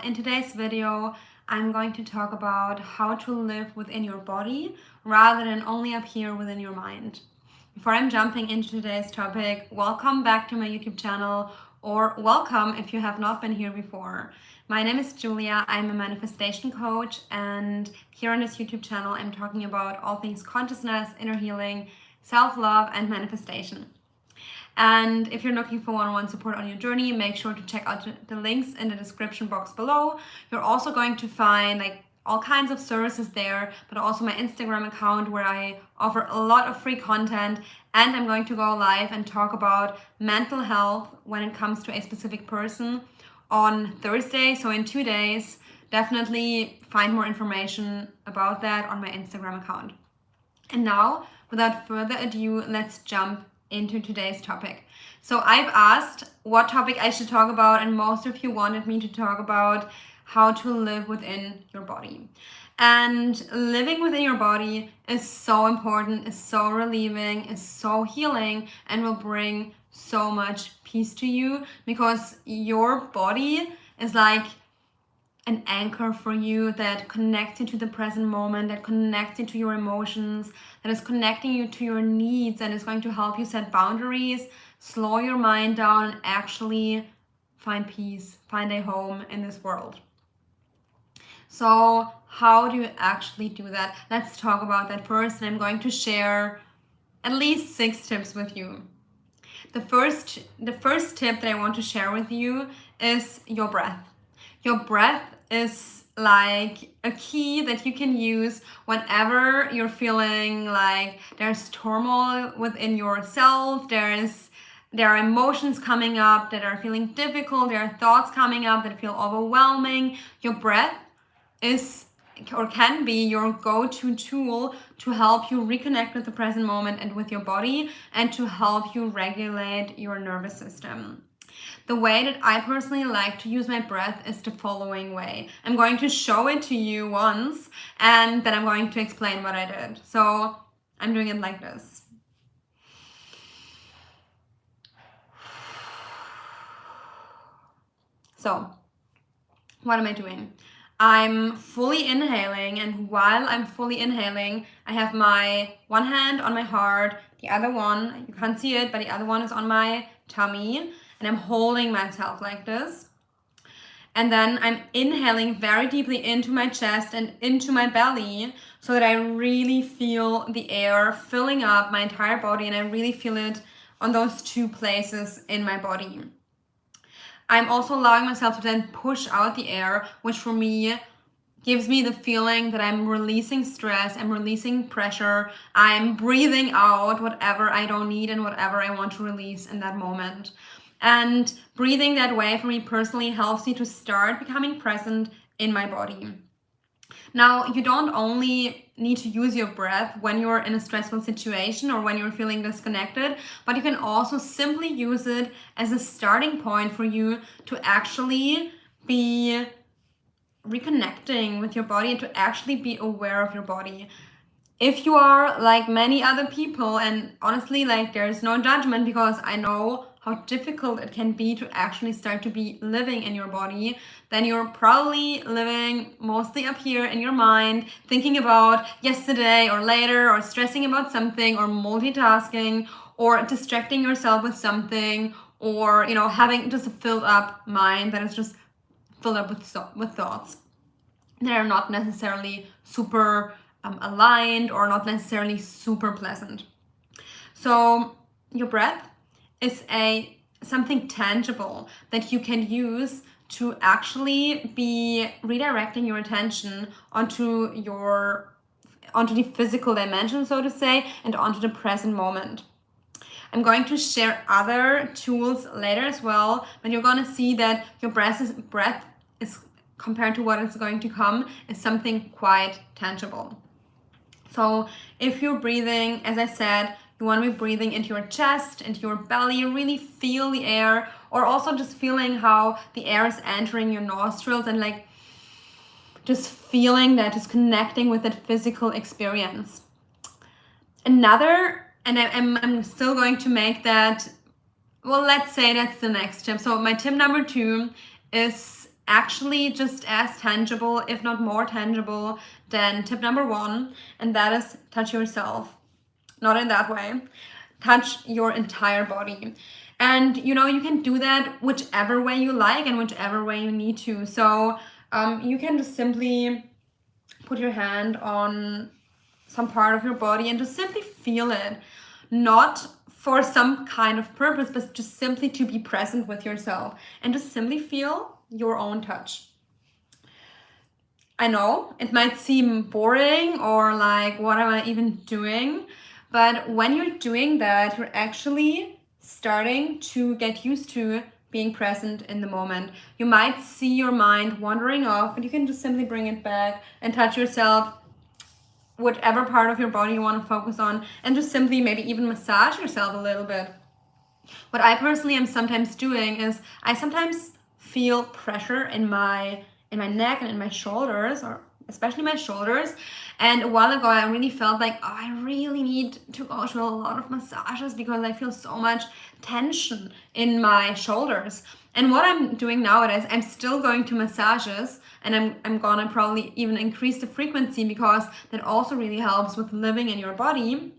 In today's video, I'm going to talk about how to live within your body rather than only up here within your mind. Before I'm jumping into today's topic, welcome back to my YouTube channel, or welcome if you have not been here before. My name is Julia, I'm a manifestation coach, and here on this YouTube channel, I'm talking about all things consciousness, inner healing, self-love, and manifestation. And if you're looking for one-on-one support on your journey, make sure to check out the links in the description box below. You're also going to find all kinds of services there, but also my Instagram account where I offer a lot of free content, and I'm going to go live and talk about mental health when it comes to a specific person on Thursday, so in 2 days. Definitely find more information about that on my Instagram account. And now, without further ado, let's jump into today's topic. So I've asked what topic I should talk about, and most of you wanted me to talk about how to live within your body. And living within your body is so important, is so relieving, is so healing, and will bring so much peace to you, because your body is like an anchor for you that connects you to the present moment, that connects you to your emotions, that is connecting you to your needs, and is going to help you set boundaries, slow your mind down, and actually find peace, find a home in this world. So how do you actually do that? Let's talk about that first, and I'm going to share at least 6 tips with you. The first tip that I want to share with you is your breath. Your breath is like a key that you can use whenever you're feeling like there's turmoil within yourself, there are emotions coming up that are feeling difficult, there are thoughts coming up that feel overwhelming. Your breath is or can be your go-to tool to help you reconnect with the present moment and with your body, and to help you regulate your nervous system. The way that I personally like to use my breath is the following way. I'm going to show it to you once, and then I'm going to explain what I did. So I'm doing it like this. So what am I doing? I'm fully inhaling, and while I'm fully inhaling, I have my one hand on my heart, the other one, you can't see it, but the other one is on my tummy, and I'm holding myself like this. And then I'm inhaling very deeply into my chest and into my belly, so that I really feel the air filling up my entire body, and I really feel it on those 2 places in my body. I'm also allowing myself to then push out the air, which for me gives me the feeling that I'm releasing stress, I'm releasing pressure, I'm breathing out whatever I don't need and whatever I want to release in that moment. And breathing that way for me personally helps me to start becoming present in my body. Now, you don't only need to use your breath when you're in a stressful situation or when you're feeling disconnected, but you can also simply use it as a starting point for you to actually be reconnecting with your body and to actually be aware of your body. If you are like many other people, and honestly, there's no judgment, because I know how difficult it can be to actually start to be living in your body, then you're probably living mostly up here in your mind, thinking about yesterday or later, or stressing about something, or multitasking, or distracting yourself with something, or having just a filled up mind that is just filled up with thoughts that are not necessarily super aligned, or not necessarily super pleasant. So your breath is something tangible that you can use to actually be redirecting your attention onto the physical dimension, so to say, and onto the present moment. I'm going to share other tools later as well, but you're going to see that your breath is compared to what is going to come, is something quite tangible. So if you're breathing, as I said, you want to be breathing into your chest, into your belly, really feel the air, or also just feeling how the air is entering your nostrils, and just feeling that, just connecting with that physical experience. Another, and I'm still going to make that, well, let's say that's the next tip. So my tip number 2 is actually just as tangible, if not more tangible, than tip number 1, and that is touch yourself. Not in that way. Touch your entire body. And you can do that whichever way you like and whichever way you need to. So you can just simply put your hand on some part of your body and just simply feel it. Not for some kind of purpose, but just simply to be present with yourself and just simply feel your own touch. I know it might seem boring or like, what am I even doing? But when you're doing that, you're actually starting to get used to being present in the moment. You might see your mind wandering off, but you can just simply bring it back and touch yourself, whatever part of your body you want to focus on, and just simply maybe even massage yourself a little bit. What I personally am sometimes doing is I sometimes feel pressure in my neck and in my shoulders, or especially my shoulders. And a while ago, I really felt like, oh, I really need to go to a lot of massages because I feel so much tension in my shoulders. And what I'm doing nowadays, I'm still going to massages, and I'm gonna probably even increase the frequency because that also really helps with living in your body.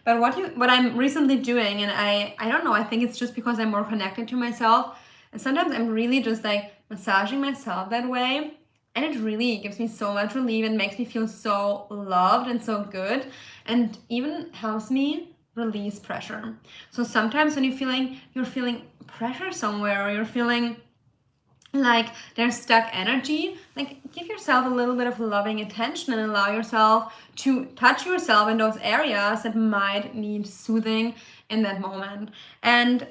But what I'm recently doing, and I don't know, I think it's just because I'm more connected to myself. And sometimes I'm really just like massaging myself that way. And it really gives me so much relief and makes me feel so loved and so good. And even helps me release pressure. So sometimes when you're feeling pressure somewhere, or you're feeling like there's stuck energy, like give yourself a little bit of loving attention and allow yourself to touch yourself in those areas that might need soothing in that moment. And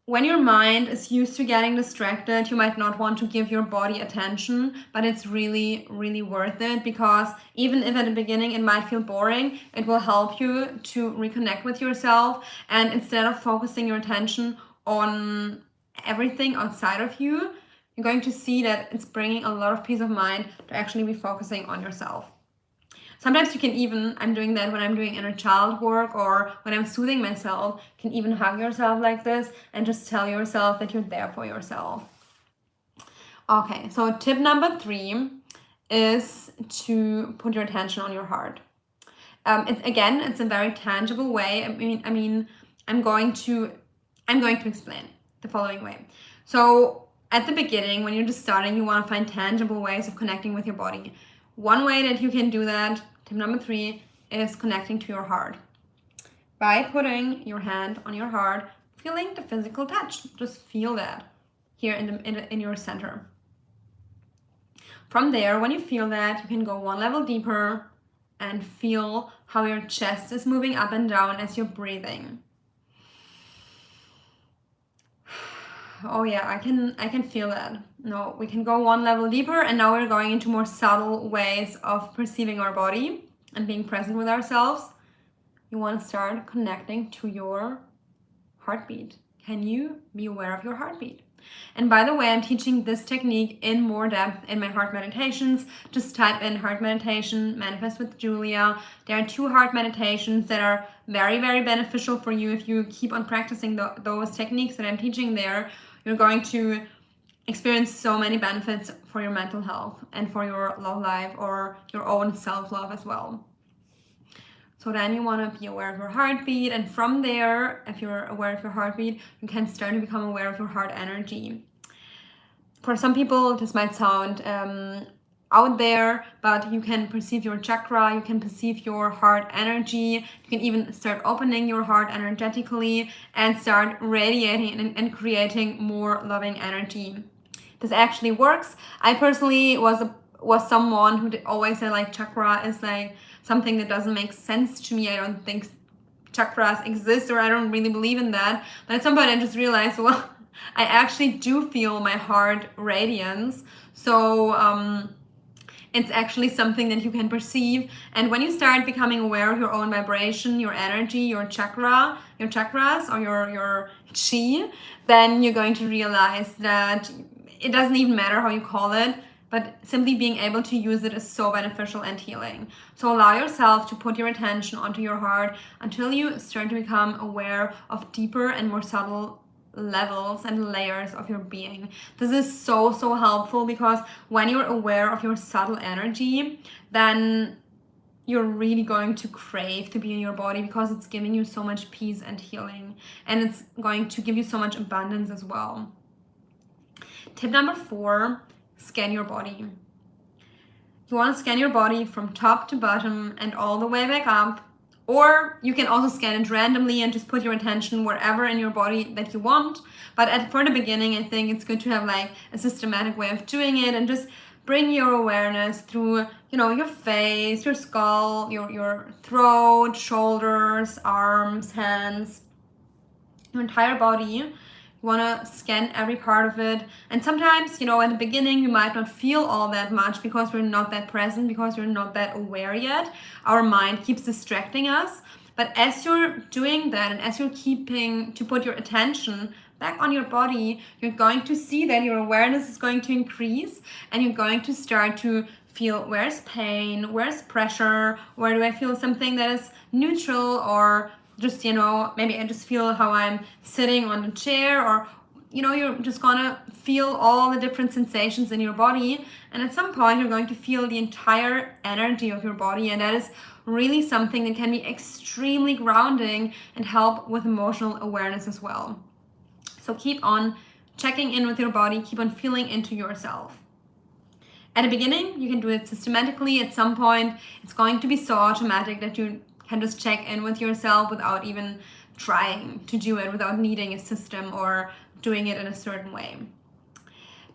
when your mind is used to getting distracted, you might not want to give your body attention, but it's really, really worth it, because even if at the beginning it might feel boring, it will help you to reconnect with yourself. And instead of focusing your attention on everything outside of you, you're going to see that it's bringing a lot of peace of mind to actually be focusing on yourself. Sometimes you can even, I'm doing that when I'm doing inner child work or when I'm soothing myself, you can even hug yourself like this and just tell yourself that you're there for yourself. Okay, so tip number 3 is to put your attention on your heart. It's a very tangible way. I'm going to explain the following way. So at the beginning, when you're just starting, you want to find tangible ways of connecting with your body. One way that you can do that, tip number 3, is connecting to your heart. By putting your hand on your heart, feeling the physical touch. Just feel that here in your center. From there, when you feel that, you can go one level deeper and feel how your chest is moving up and down as you're breathing. Oh yeah, I can feel that. No, we can go one level deeper, and now we're going into more subtle ways of perceiving our body and being present with ourselves. You want to start connecting to your heartbeat. Can you be aware of your heartbeat? And by the way, I'm teaching this technique in more depth in my heart meditations. Just type in heart meditation, Manifest with Julia. There are 2 heart meditations that are very, very beneficial for you if you keep on practicing those techniques that I'm teaching there. You're going to experience so many benefits for your mental health and for your love life or your own self-love as well. So then you want to be aware of your heartbeat, and from there, if you're aware of your heartbeat, you can start to become aware of your heart energy. For some people, this might sound out there, but you can perceive your chakra, you can perceive your heart energy, you can even start opening your heart energetically and start radiating and creating more loving energy. This actually works. I personally was someone who always said like chakra is like something that doesn't make sense to me. I don't think chakras exist, or I don't really believe in that. But at some point I just realized, well, I actually do feel my heart radiance. So it's actually something that you can perceive. And when you start becoming aware of your own vibration, your energy, your chakras, or your chi, then you're going to realize that it doesn't even matter how you call it, but simply being able to use it is so beneficial and healing. So allow yourself to put your attention onto your heart until you start to become aware of deeper and more subtle levels and layers of your being. This is so helpful, because when you're aware of your subtle energy, then you're really going to crave to be in your body, because it's giving you so much peace and healing, and it's going to give you so much abundance as well. Tip number 4, scan your body. You want to scan your body from top to bottom and all the way back up, or you can also scan it randomly and just put your attention wherever in your body that you want. But for the beginning, I think it's good to have like a systematic way of doing it, and just bring your awareness through, your face, your skull, your throat, shoulders, arms, hands, your entire body. You want to scan every part of it. And sometimes, at the beginning, you might not feel all that much, because we're not that present, because we're not that aware yet. Our mind keeps distracting us. But as you're doing that, and as you're keeping to put your attention back on your body, you're going to see that your awareness is going to increase, and you're going to start to feel, where's pain, where's pressure, where do I feel something that is neutral, or just, maybe I just feel how I'm sitting on the chair, or, you're just gonna feel all the different sensations in your body. And at some point, you're going to feel the entire energy of your body. And that is really something that can be extremely grounding and help with emotional awareness as well. So keep on checking in with your body, keep on feeling into yourself. At the beginning, you can do it systematically. At some point, it's going to be so automatic that you can just check in with yourself without even trying to do it, without needing a system or doing it in a certain way.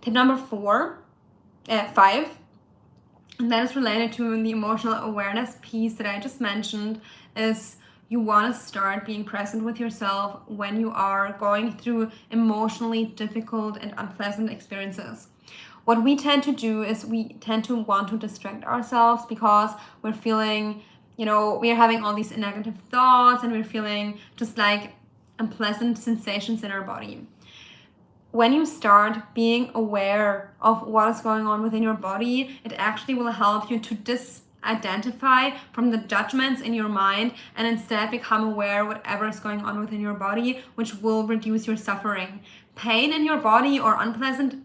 Tip number 5, and that is related to the emotional awareness piece that I just mentioned, is you want to start being present with yourself when you are going through emotionally difficult and unpleasant experiences. What we tend to do is we tend to want to distract ourselves, because we're feeling, we're having all these negative thoughts, and we're feeling just like unpleasant sensations in our body. When you start being aware of what is going on within your body, it actually will help you to disidentify from the judgments in your mind, and instead become aware of whatever is going on within your body, which will reduce your suffering. Pain in your body, or unpleasant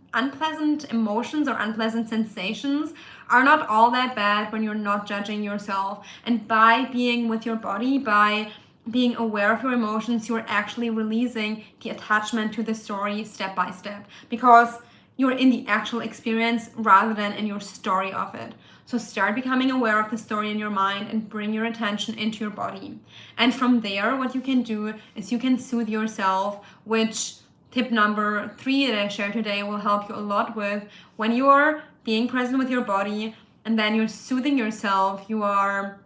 emotions or unpleasant sensations, are not all that bad when you're not judging yourself. And by being with your body, by being aware of your emotions, you're actually releasing the attachment to the story step by step, because you're in the actual experience rather than in your story of it. So start becoming aware of the story in your mind and bring your attention into your body. And from there, what you can do is you can soothe yourself, which tip number 3 that I shared today will help you a lot with. When you are being present with your body, and then you're soothing yourself, you are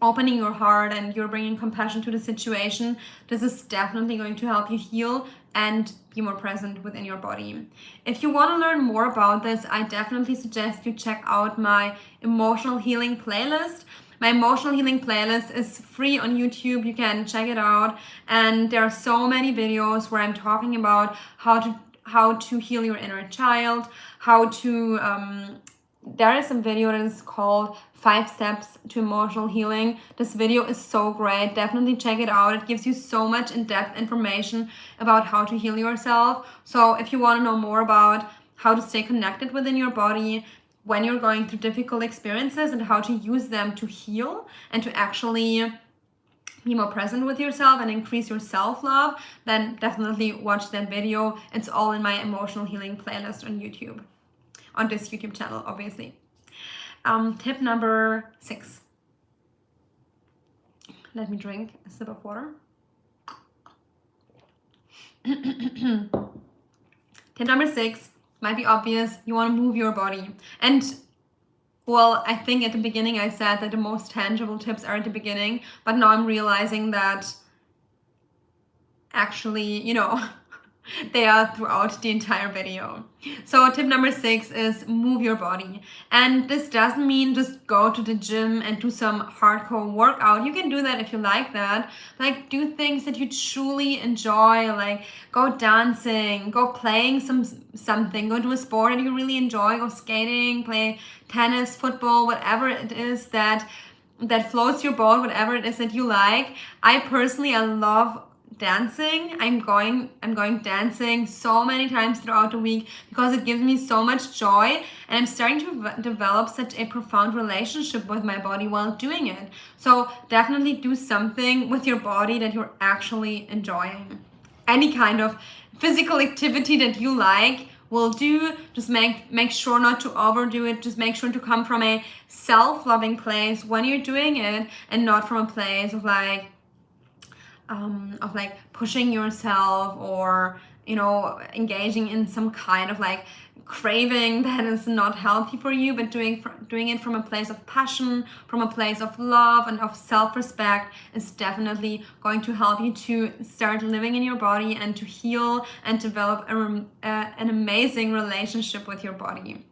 opening your heart, and you're bringing compassion to the situation, this is definitely going to help you heal and be more present within your body. If you want to learn more about this, I definitely suggest you check out my emotional healing playlist. My emotional healing playlist is free on YouTube. You can check it out. And there are so many videos where I'm talking about how to heal your inner child, there is a video that is called 5 Steps to Emotional Healing. This video is so great. Definitely check it out. It gives you so much in-depth information about how to heal yourself. So if you want to know more about how to stay connected within your body when you're going through difficult experiences, and how to use them to heal and to actually be more present with yourself and increase your self-love, then definitely watch that video. It's all in my emotional healing playlist on YouTube. On this YouTube channel, obviously. Tip number 6. Let me drink a sip of water. Tip number 6 might be obvious. You want to move your body. And well, I think at the beginning I said that the most tangible tips are at the beginning, but now I'm realizing that actually, they are throughout the entire video. So tip number 6 is move your body. And this doesn't mean just go to the gym and do some hardcore workout. You can do that if you like that. Like, do things that you truly enjoy, like go dancing, go playing something, go do a sport that you really enjoy, go skating, play tennis, football, whatever it is that floats your boat, whatever it is that you like. I love dancing. I'm going dancing so many times throughout the week because it gives me so much joy, and I'm starting to develop such a profound relationship with my body while doing it. So definitely do something with your body that you're actually enjoying. Any kind of physical activity that you like will do. Just make sure not to overdo it. Just make sure to come from a self-loving place when you're doing it, and not from a place of like pushing yourself, or engaging in some kind of like craving that is not healthy for you, but doing it from a place of passion, from a place of love and of self-respect is definitely going to help you to start living in your body and to heal and develop an amazing relationship with your body.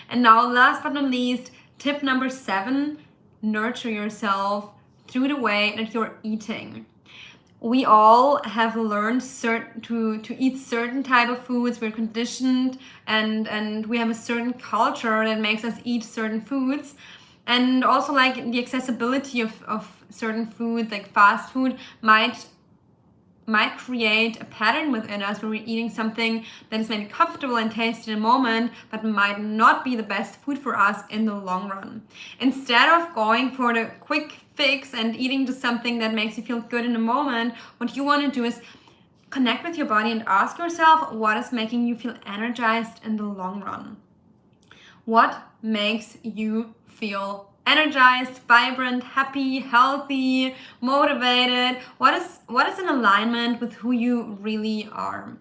And now, last but not least, tip number 7, nurture yourself through the way that you're eating. We all have learned to eat certain type of foods. We're conditioned, and we have a certain culture that makes us eat certain foods. And also, like, the accessibility of certain foods, like fast food, might create a pattern within us where we're eating something that is maybe comfortable and tasty in a moment, but might not be the best food for us in the long run. Instead of going for the quick fix and eating just something that makes you feel good in a moment, what you want to do is connect with your body and ask yourself, what is making you feel energized in the long run? What makes you feel energized, vibrant, happy, healthy, motivated? What is in alignment with who you really are?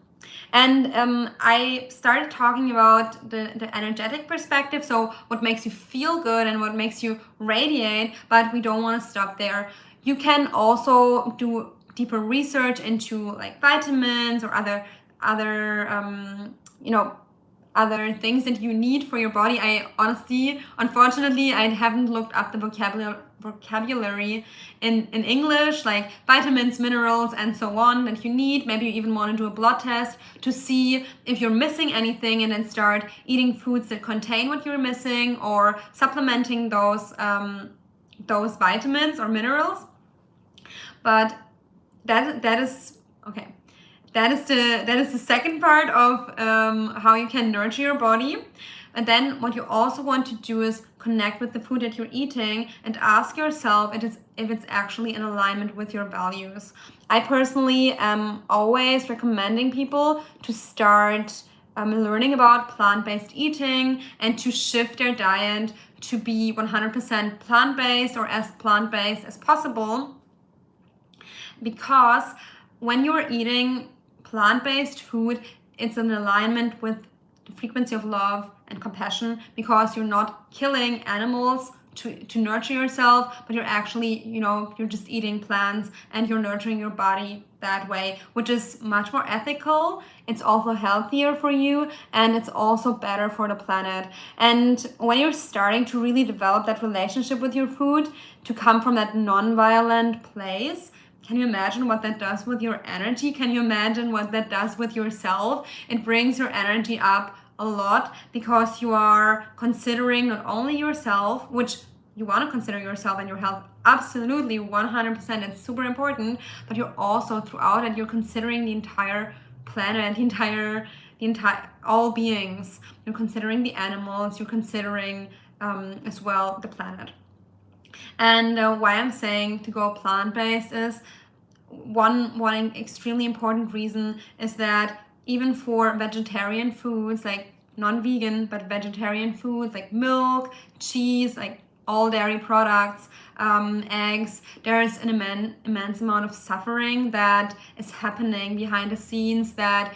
And I started talking about the energetic perspective, so what makes you feel good and what makes you radiate, but we don't want to stop there. You can also do deeper research into like vitamins or other things that you need for your body. Unfortunately, I haven't looked up the vocabulary in English, like vitamins, minerals, and so on that you need. Maybe you even want to do a blood test to see if you're missing anything, and then start eating foods that contain what you're missing, or supplementing those vitamins or minerals. But that is okay. That is the second part of how you can nurture your body. And then what you also want to do is connect with the food that you're eating and ask yourself if it's actually in alignment with your values. I personally am always recommending people to start learning about plant-based eating and to shift their diet to be 100% plant-based, or as plant-based as possible. Because when you're eating plant-based food, it's in alignment with the frequency of love and compassion, because you're not killing animals to nurture yourself, but you're actually, you're just eating plants and you're nurturing your body that way, which is much more ethical. It's also healthier for you, and it's also better for the planet. And when you're starting to really develop that relationship with your food, to come from that non-violent place, can you imagine what that does with your energy? Can you imagine what that does with yourself? It brings your energy up a lot, because you are considering not only yourself, which you want to consider yourself and your health, absolutely 100%, it's super important, but you're also throughout it, you're considering the entire planet, the entire all beings. You're considering the animals, you're considering as well the planet. And why I'm saying to go plant-based is one extremely important reason is that even for vegetarian foods, like non-vegan but vegetarian foods like milk, cheese, like all dairy products, eggs, there's an immense amount of suffering that is happening behind the scenes that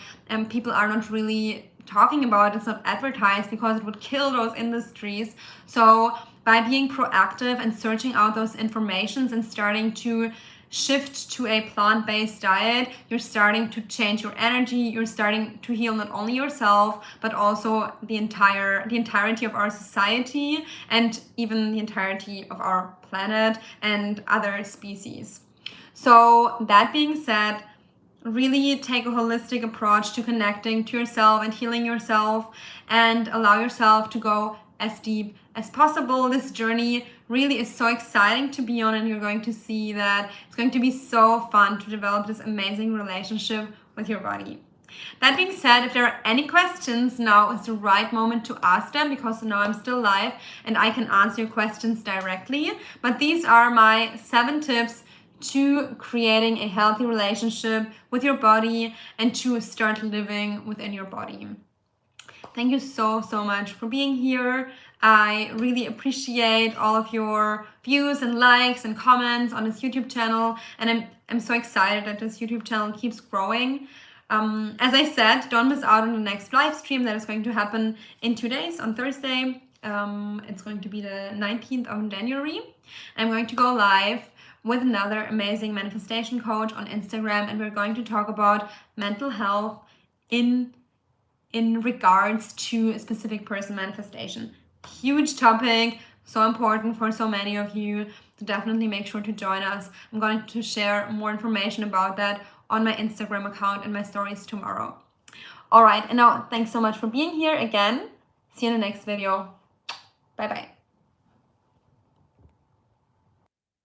people are not really talking about. It's not advertised because it would kill those industries. So by being proactive and searching out those informations and starting to shift to a plant-based diet, you're starting to change your energy, you're starting to heal not only yourself, but also the entirety of our society, and even the entirety of our planet and other species. So that being said, really take a holistic approach to connecting to yourself and healing yourself, and allow yourself to go as deep as possible. This journey really is so exciting to be on, and you're going to see that it's going to be so fun to develop this amazing relationship with your body. That being said, if there are any questions, now is the right moment to ask them, because now I'm still live and I can answer your questions directly. But these are my 7 tips to creating a healthy relationship with your body and to start living within your body. Thank you so much for being here. I really appreciate all of your views and likes and comments on this YouTube channel, and I'm so excited that this YouTube channel keeps growing. As I said, don't miss out on the next live stream that is going to happen in 2 days, on Thursday. It's going to be the 19th of January. I'm going to go live with another amazing manifestation coach on Instagram, and we're going to talk about mental health in regards to a specific person manifestation. Huge topic, so important for so many of you, so definitely make sure to join us. I'm going to share more information about that on my Instagram account and my stories tomorrow. All right, and now thanks so much for being here again. See you in the next video. Bye bye.